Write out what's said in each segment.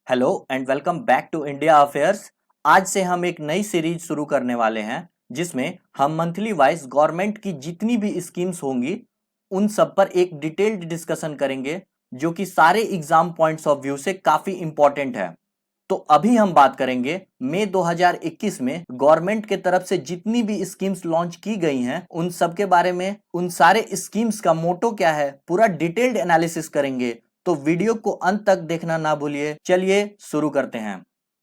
Hello and welcome back to India affairs. आज से हम एक नई सीरीज शुरू करने वाले हैं जिसमें हम मंथली वाइज गवर्नमेंट की जितनी भी स्कीम्स होंगी उन सब पर एक डिटेल्ड डिस्कशन करेंगे जो कि सारे एग्जाम पॉइंट्स ऑफ व्यू से काफी इंपॉर्टेंट है। तो अभी हम बात करेंगे मई 2021 में गवर्नमेंट के तरफ से जितनी भी स्कीम्स लॉन्च की गई हैं उन सब के बारे में, उन सारे स्कीम्स का मोटो क्या है, पूरा डिटेल्ड एनालिसिस करेंगे। तो वीडियो को अंत तक देखना ना भूलिए। चलिए शुरू करते हैं।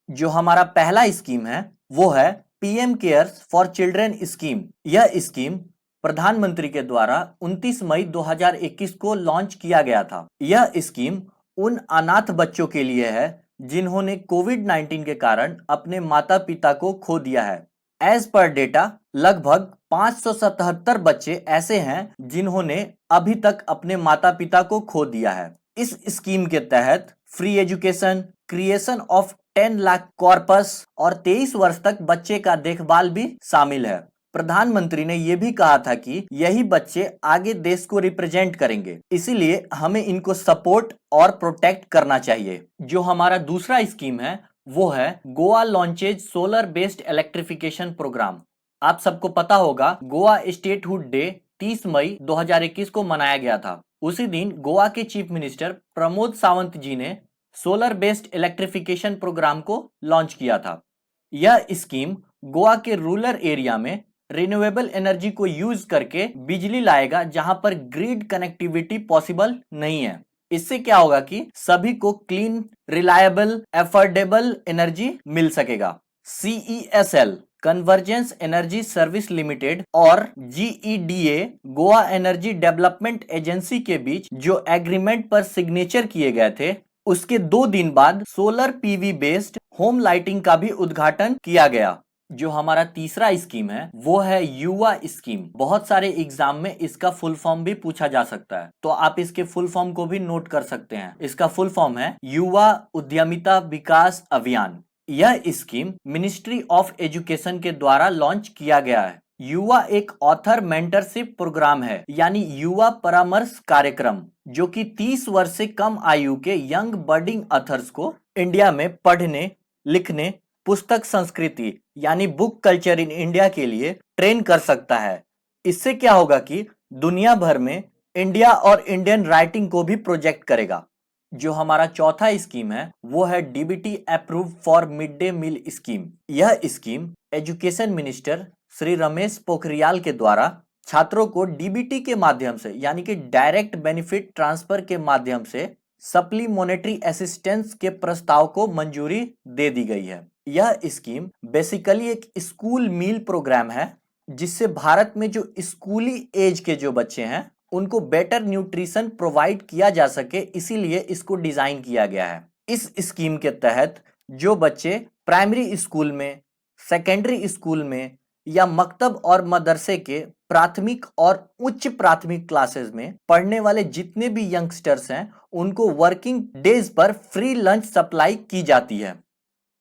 जो हमारा पहला स्कीम है वो है PM cares for children scheme. यह स्कीम प्रधानमंत्री के द्वारा 29 मई 2021 को लॉन्च किया गया था। यह स्कीम उन अनाथ बच्चों के लिए है जिन्होंने कोविड-19 के कारण अपने माता पिता को खो दिया है। एज पर डेटा लगभग 577 बच्चे ऐसे हैं जिन्होंने अभी तक अपने माता पिता को खो दिया है। इस स्कीम के तहत free education, creation of 10 lakh corpus और 23 वर्ष तक बच्चे का देखभाल भी शामिल है। प्रधानमंत्री ने यह भी कहा था कि यही बच्चे आगे देश को रिप्रेजेंट करेंगे, इसीलिए हमें इनको सपोर्ट और प्रोटेक्ट करना चाहिए। जो हमारा दूसरा स्कीम है वो है Goa launches solar based electrification programme. आप सबको पता होगा गोवा स्टेटहुड डे 30 मई 2021 को मनाया गया था। उसी दिन गोवा के चीफ मिनिस्टर प्रमोद सावंत जी ने सोलर बेस्ड इलेक्ट्रिफिकेशन प्रोग्राम को लॉन्च किया था। यह स्कीम गोवा के रूरल एरिया में रिन्यूएबल एनर्जी को यूज करके बिजली लाएगा जहां पर ग्रिड कनेक्टिविटी पॉसिबल नहीं है। इससे क्या होगा कि सभी को क्लीन, रिलायबल, एफोर्डेबल एनर्जी मिल सकेगा। CESL convergence energy service limited और GEDA Goa energy development agency के बीच जो एग्रीमेंट पर सिग्नेचर किए गए थे उसके 2 दिन बाद solar PV based home lighting का भी उद्घाटन किया गया। जो हमारा तीसरा स्कीम है वो है युवा स्कीम। बहुत सारे एग्जाम में इसका फुल फॉर्म भी पूछा जा सकता है, तो आप इसके फुल फॉर्म को भी नोट कर सकते हैं। इसका फुल फॉर्म है युवा उद्यमिता विकास अभियान। यह स्कीम मिनिस्ट्री ऑफ एजुकेशन के द्वारा लॉन्च किया गया है। युवा एक ऑथर मेंटरशिप प्रोग्राम है, यानी युवा परामर्श कार्यक्रम, जो कि 30 वर्ष से कम आयु के यंग बर्डिंग ऑथर्स को इंडिया में पढ़ने, लिखने, पुस्तक संस्कृति यानी बुक कल्चर इन इंडिया के लिए ट्रेन कर सकता है। इससे क्या होगा कि दुनिया भर में इंडिया और इंडियन राइटिंग को भी प्रोजेक्ट करेगा। जो हमारा चौथा स्कीम है वो है DBT approve for mid day meal scheme. यह scheme education minister Shri Ramesh Pokhriyal के द्वारा छात्रों को DBT के माध्यम से यानी कि डायरेक्ट बेनिफिट ट्रांसफर के माध्यम से सप्लीमेंट्री असिस्टेंस के प्रस्ताव को मंजूरी दे दी गई है। यह स्कीम बेसिकली एक स्कूल मील प्रोग्राम है जिससे भारत में जो स्कूली एज के जो बच्चे हैं उनको बेटर न्यूट्रिशन प्रोवाइड किया जा सके, इसीलिए इसको डिजाइन किया गया है। इस स्कीम के तहत जो बच्चे प्राइमरी स्कूल में, सेकेंडरी स्कूल में या मकतब और मदरसे के प्राथमिक और उच्च प्राथमिक क्लासेस में पढ़ने वाले जितने भी यंगस्टर्स हैं उनको वर्किंग डेज पर फ्री लंच सप्लाई की जाती है।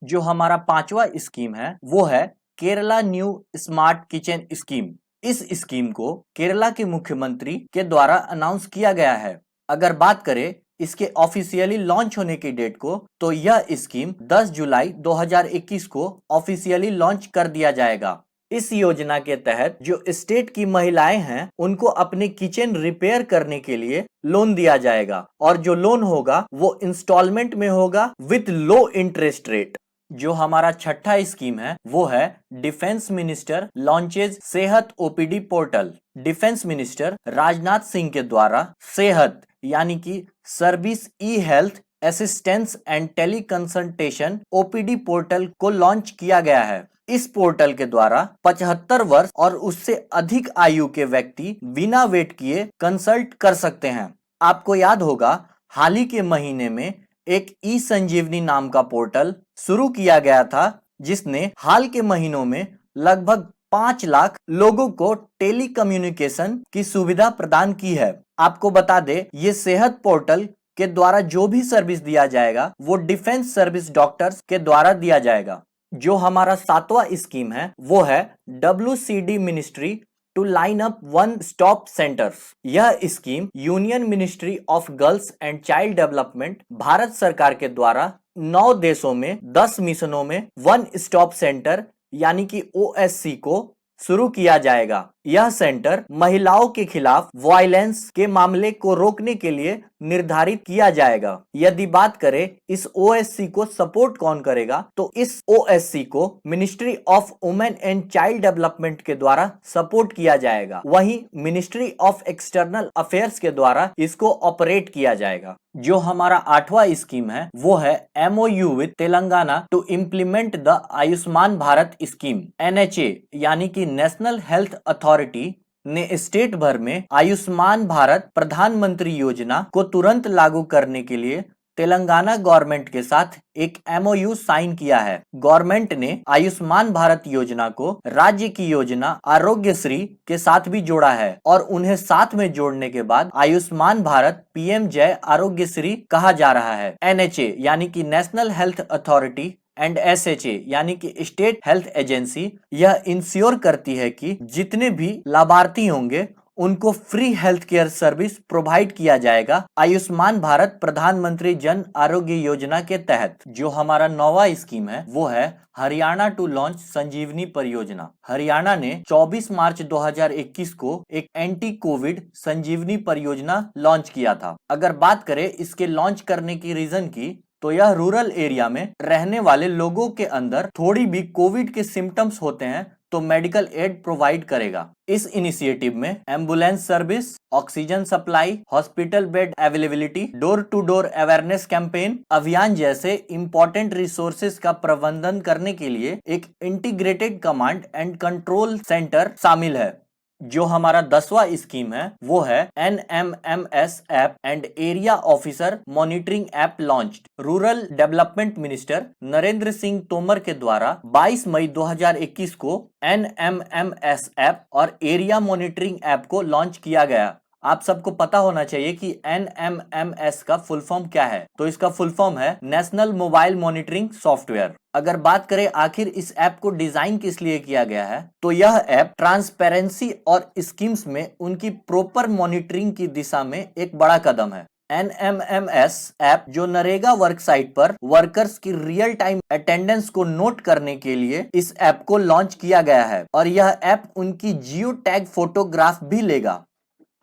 जो हमारा पांचवा स्कीम है वो है Kerala new smart kitchen scheme. इस स्कीम को केरला के मुख्यमंत्री के द्वारा अनाउंस किया गया है। अगर बात करें इसके ऑफिशियली लॉन्च होने की डेट को, तो यह स्कीम 10 जुलाई 2021 को ऑफिशियली लॉन्च कर दिया जाएगा। इस योजना के तहत जो स्टेट की महिलाएं हैं उनको अपने किचन रिपेयर करने के लिए लोन दिया जाएगा और जो लोन होगा वो इंस्टॉलमेंट में होगा विद लो इंटरेस्ट रेट। जो हमारा छठा स्कीम है वो है डिफेंस मिनिस्टर लॉन्चेज सेहत OPD portal. Defence minister Rajnath Singh के द्वारा सेहत यानी कि service health assistance and teleconsultation OPD portal को लॉन्च किया गया है। इस पोर्टल के द्वारा 75 वर्ष और उससे अधिक आयु के व्यक्ति बिना वेट किए कंसल्ट कर सकते हैं। आपको याद होगा हाल ही के महीने में एक संजीवनी नाम का पोर्टल शुरू किया गया था जिसने हाल के महीनों में लगभग 5 लाख लोगों को टेली कम्युनिकेशन की सुविधा प्रदान की है। आपको बता दे ये सेहत पोर्टल के द्वारा जो भी सर्विस दिया जाएगा वो डिफेंस सर्विस डॉक्टर्स के द्वारा दिया जाएगा। जो हमारा सातवां स्कीम है वो है WCD ministry to line up one stop centres. यह scheme union ministry of girls and child development Bharat सरकार के द्वारा 9 देशों में 10 मिशनों में वन स्टॉप सेंटर यानी कि OSC को शुरू किया जाएगा। यह सेंटर महिलाओं के खिलाफ वायलेंस के मामले को रोकने के लिए निर्धारित किया जाएगा। यदि बात करें इस OSC को सपोर्ट कौन करेगा, तो इस OSC को ministry of women and child development के द्वारा सपोर्ट किया जाएगा। वहीं मिनिस्ट्री ऑफ एक्सटर्नल अफेयर्स के द्वारा इसको ऑपरेट किया जाएगा। जो हमारा 8वां स्कीम है वो है MOU with Telangana to implement the Ayushman Bharat scheme. NHA यानी कि नेशनल हेल्थ अथॉरिटी ने स्टेट भर में आयुष्मान भारत प्रधानमंत्री योजना को तुरंत लागू करने के लिए तेलंगाना गवर्नमेंट के साथ एक MOU साइन किया है। गवर्नमेंट ने आयुष्मान भारत योजना को राज्य की योजना आरोग्यश्री के साथ भी जोड़ा है और उन्हें साथ में जोड़ने के बाद आयुष्मान भारत PM जय आरोग्यश्री कहा जा रहा है। NHA यानी कि national health authority and SHA यानी कि स्टेट हेल्थ एजेंसी यह इंश्योर करती है कि जितने भी लाभार्थी होंगे उनको free health care service provide किया जाएगा आयुष्मान भारत प्रधानमंत्री जन आरोग्य योजना के तहत। जो हमारा 9वां स्कीम है वो है हरियाणा टू लॉन्च संजीवनी परियोजना। हरियाणा ने 24 मार्च 2021 को एक एंटी कोविड संजीवनी परियोजना लॉन्च किया था। अगर बात करें इसके लॉन्च करने की रीजन की, तो यह रूरल एरिया में रहने वाले लोगों के अंदर थोड़ी भी कोविड के सिम्टम्स होते हैं तो मेडिकल एड प्रोवाइड करेगा। इस इनिशिएटिव में ambulance service, oxygen supply, hospital bed availability, door to door awareness campaign अभियान जैसे इंपॉर्टेंट रिसोर्सेज का प्रबंधन करने के लिए एक integrated command and control centre शामिल है। जो हमारा 10वां स्कीम है वो है NMMS app and area officer monitoring app launched. Rural development minister Narendra Singh Tomar के द्वारा 22 मई 2021 को NMMS ऐप और एरिया मॉनिटरिंग ऐप को लॉन्च किया गया। आप सबको पता होना चाहिए कि NMMS का फुल फॉर्म क्या है, तो इसका फुल फॉर्म है नेशनल मोबाइल मॉनिटरिंग सॉफ्टवेयर। अगर बात करें आखिर इस ऐप को डिजाइन किस लिए किया गया है, तो यह ऐप ट्रांसपेरेंसी और स्कीम्स में उनकी प्रॉपर मॉनिटरिंग की दिशा में एक बड़ा कदम है। NMMS ऐप जो नरेगा वर्क साइट पर वर्कर्स की रियल टाइम अटेंडेंस को नोट करने के लिए इस ऐप को लॉन्च किया गया है और यह ऐप उनकी जियो टैग फोटोग्राफ भी लेगा।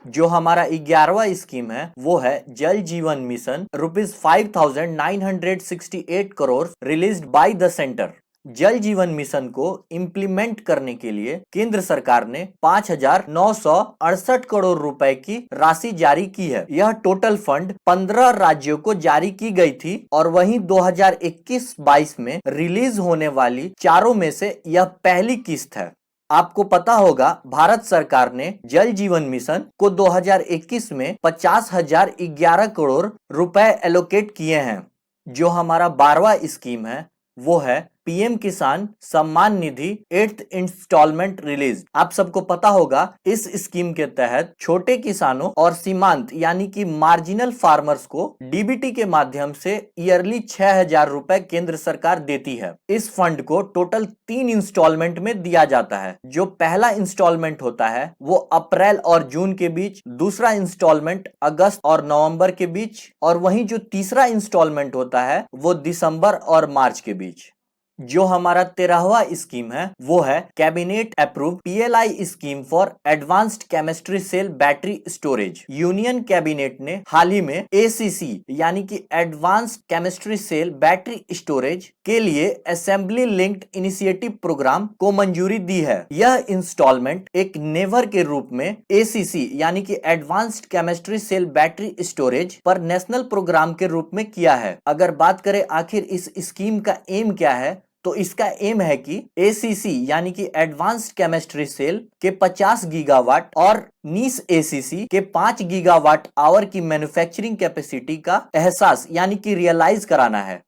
जो हमारा 11वां स्कीम है वो है जल जीवन mission ₹5,968 crore released by the centre. जल जीवन मिशन को इम्प्लीमेंट करने के लिए केंद्र सरकार ने 5,968 करोड़ रुपए की राशि जारी की है। यह टोटल फंड 15 राज्यों को जारी की गई थी और वहीं 2021-22 में रिलीज होने वाली चारों में से यह पहली किस्त है। आपको पता होगा भारत सरकार ने जल जीवन मिशन को 2021 में 50,011 करोड़ रुपए एलोकेट किए हैं। जो हमारा 12वां स्कीम है वो है PM किसान Samman Nidhi 8th instalment release. आप सबको पता होगा इस स्कीम के तहत छोटे किसानों और सीमांत यानी कि मार्जिनल फार्मर्स को DBT के माध्यम से ईयरली 6,000 रुपए केंद्र सरकार देती है। इस फंड को टोटल 3 इंस्टॉलमेंट में दिया जाता है। जो पहला इंस्टॉलमेंट होता है वो अप्रैल और जून के बीच, दूसरा इंस्टॉलमेंट अगस्त और नवंबर के बीच और वहीं जो तीसरा इंस्टॉलमेंट होता है वो दिसंबर और मार्च के बीच। जो हमारा 13वां स्कीम है वो है cabinet approve PLI scheme for advanced chemistry cell battery storage. Union cabinet ने हाल ही में ACC यानी कि advanced chemistry cell battery storage के लिए असेंबली लिंक्ड इनिशिएटिव प्रोग्राम को मंजूरी दी है। यह इंस्टॉलमेंट एक नेवर के रूप में ACC यानी कि advanced chemistry cell battery storage पर नेशनल प्रोग्राम के रूप में किया है। अगर बात करें आखिर इस स्कीम का एम क्या है, तो इसका एम है कि ACC यानी कि एडवांस्ड केमिस्ट्री सेल के 50 गीगावाट और नीस ACC के 5 गीगावाट आवर की मैन्युफैक्चरिंग कैपेसिटी का एहसास यानी कि रियलाइज कराना है।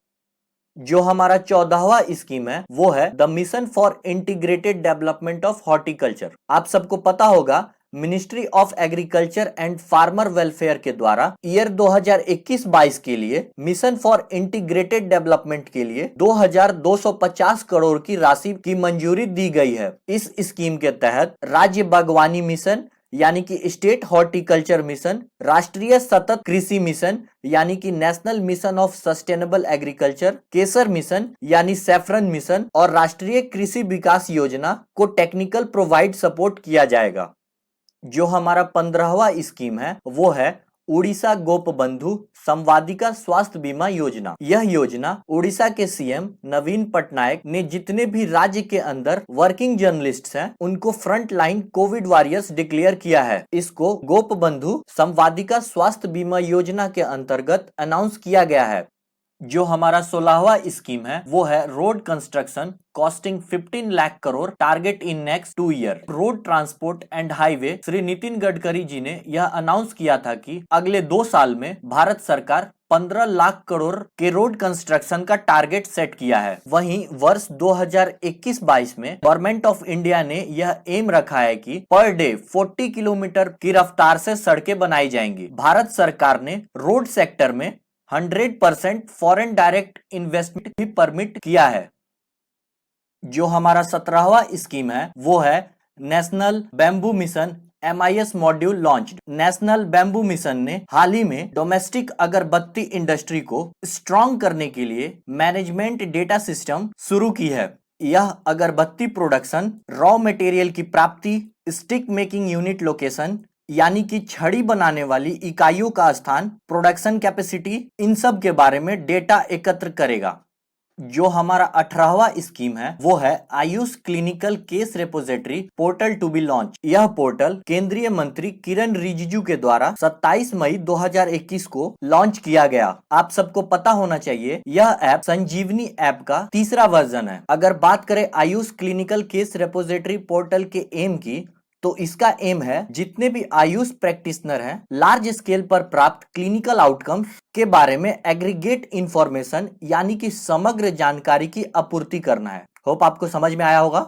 जो हमारा 14वां स्कीम है वो है the mission for integrated development of horticulture. आप सबको पता होगा ministry of agriculture and farmer welfare के द्वारा ईयर 2021-22 के लिए मिशन फॉर इंटीग्रेटेड डेवलपमेंट के लिए 2,250 करोड़ की राशि की मंजूरी दी गई है। इस स्कीम के तहत राज्य बागवानी मिशन, यानी कि स्टेट हॉर्टिकल्चर मिशन, राष्ट्रीय सतत कृषि मिशन यानी कि national mission of sustainable agriculture, Kesar mission यानी सैफरन मिशन और राष्ट्रीय कृषि विकास योजना को टेक्निकल प्रोवाइड सपोर्ट किया जाएगा। जो हमारा 15वां स्कीम है वो है उड़ीसा गोप बंधु संवादिका स्वास्थ्य बीमा योजना। यह योजना उड़ीसा के सीएम नवीन पटनायक ने जितने भी राज्य के अंदर वर्किंग जर्नलिस्ट्स हैं उनको front line Covid warriors declare किया है। इसको गोप बंधु संवादिका स्वास्थ्य बीमा योजना के अंतर्गत अनाउंस किया गया है। जो हमारा 16वां स्कीम है वो है road construction costing 15 lakh crore, target in next 2 year. Road transport and highway Shri Nitin Gadkari ji ने यह अनाउंस किया था कि अगले 2 साल में भारत सरकार 15 लाख करोड़ के रोड कंस्ट्रक्शन का टारगेट सेट किया है। वहीं वर्ष 2021-22 में गवर्नमेंट ऑफ इंडिया ने यह एम रखा है कि पर डे 40 किलोमीटर की रफ्तार से सड़कें बनाई जाएंगी। भारत सरकार ने रोड सेक्टर में 100% फॉरेन डायरेक्ट इन्वेस्टमेंट भी परमिट किया है। जो हमारा 17वां स्कीम है वो है national bamboo mission MIS module launch. National bamboo mission ने हाल ही में डोमेस्टिक अगरबत्ती इंडस्ट्री को स्ट्रॉन्ग करने के लिए मैनेजमेंट डेटा सिस्टम शुरू की है। यह अगरबत्ती प्रोडक्शन, रॉ मटेरियल की प्राप्ति, स्टिक मेकिंग यूनिट लोकेशन यानी कि छड़ी बनाने वाली इकाइयों का स्थान, प्रोडक्शन कैपेसिटी, इन सब के बारे में डेटा एकत्र करेगा। जो हमारा 18वां स्कीम है वो है AYUSH clinical case repository portal to be launch. यह पोर्टल केंद्रीय मंत्री किरण रिजिजू के द्वारा 27 मई 2021 को लॉन्च किया गया। आप सबको पता होना चाहिए यह ऐप संजीवनी ऐप का तीसरा वर्जन है। अगर बात करें Ayush clinical case repository portal के एम की, तो इसका एम है जितने भी आयुष प्रैक्टिशनर हैं लार्ज स्केल पर प्राप्त क्लिनिकल आउटकम्स के बारे में एग्रीगेट इंफॉर्मेशन यानी कि समग्र जानकारी की आपूर्ति करना है। होप आपको समझ में आया होगा।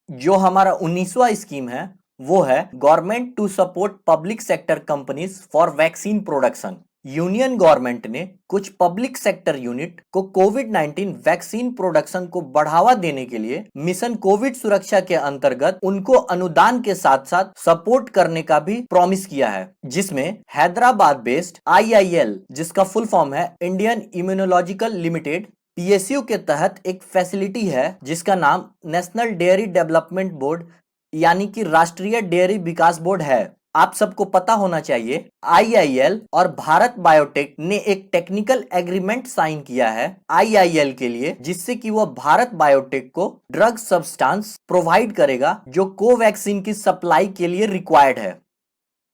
जो हमारा 19वां स्कीम है वो है government to support public sector companies for vaccine production. Union government ने कुछ पब्लिक सेक्टर यूनिट को कोविड-19 वैक्सीन प्रोडक्शन को बढ़ावा देने के लिए मिशन कोविड सुरक्षा के अंतर्गत उनको अनुदान के साथ साथ सपोर्ट करने का भी प्रॉमिस किया है, जिसमें हैदराबाद बेस्ड IIL जिसका फुल फॉर्म है इंडियन इम्यूनोलॉजिकल लिमिटेड PSU के तहत एक फैसिलिटी है जिसका नाम नेशनल डेयरी डेवलपमेंट बोर्ड यानी कि राष्ट्रीय डेयरी विकास बोर्ड है। आप सबको पता होना चाहिए IIL और भारत बायोटेक ने एक टेक्निकल एग्रीमेंट साइन किया है IIL के लिए, जिससे कि वह भारत बायोटेक को ड्रग सब्सटेंस प्रोवाइड करेगा जो कोवैक्सीन की सप्लाई के लिए रिक्वायर्ड है।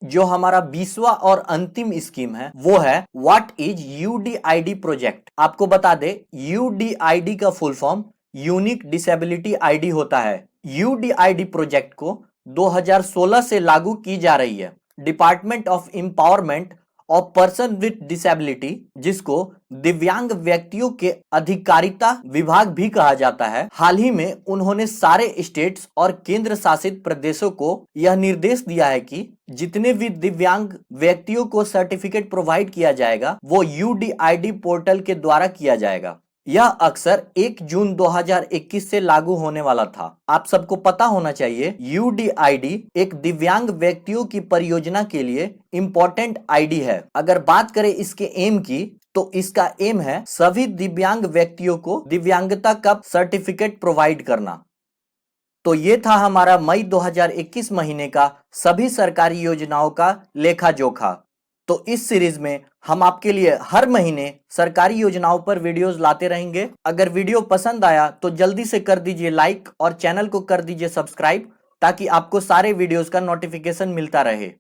जो हमारा 20वां और अंतिम स्कीम है वो है व्हाट इज UDID प्रोजेक्ट। आपको बता दे UDID का full form unique disability ID होता है। UDID प्रोजेक्ट को 2016 से लागू की जा रही है। Department of empowerment of person with disability, जिसको दिव्यांग व्यक्तियों के अधिकारिता विभाग भी कहा जाता है, हाल ही में उन्होंने सारे स्टेट्स और केंद्र शासित प्रदेशों को यह निर्देश दिया है कि जितने भी दिव्यांग व्यक्तियों को सर्टिफिकेट प्रोवाइड किया जाएगा वो UDID पोर्टल के द्वारा किया जाएगा। यह अक्सर 1 जून 2021 से लागू होने वाला था। आप सबको पता होना चाहिए UDID एक दिव्यांग व्यक्तियों की परियोजना के लिए इंपॉर्टेंट ID है। अगर बात करें इसके एम की, तो इसका एम है सभी दिव्यांग व्यक्तियों को दिव्यांगता का सर्टिफिकेट प्रोवाइड करना। तो ये था हमारा मई 2021 महीने का सभी सरकारी योजनाओं का लेखा जोखा। तो इस सीरीज में हम आपके लिए हर महीने सरकारी योजनाओं पर वीडियोस लाते रहेंगे। अगर वीडियो पसंद आया तो जल्दी से कर दीजिए लाइक और चैनल को कर दीजिए सब्सक्राइब, ताकि आपको सारे वीडियोस का नोटिफिकेशन मिलता रहे।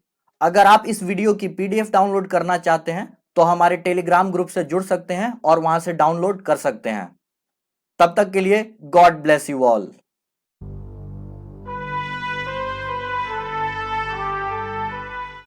अगर आप इस वीडियो की PDF डाउनलोड करना चाहते हैं तो हमारे टेलीग्राम ग्रुप से जुड़ सकते हैं और वहां से डाउनलोड कर सकते हैं। तब तक के लिए गॉड ब्लेस यू ऑल।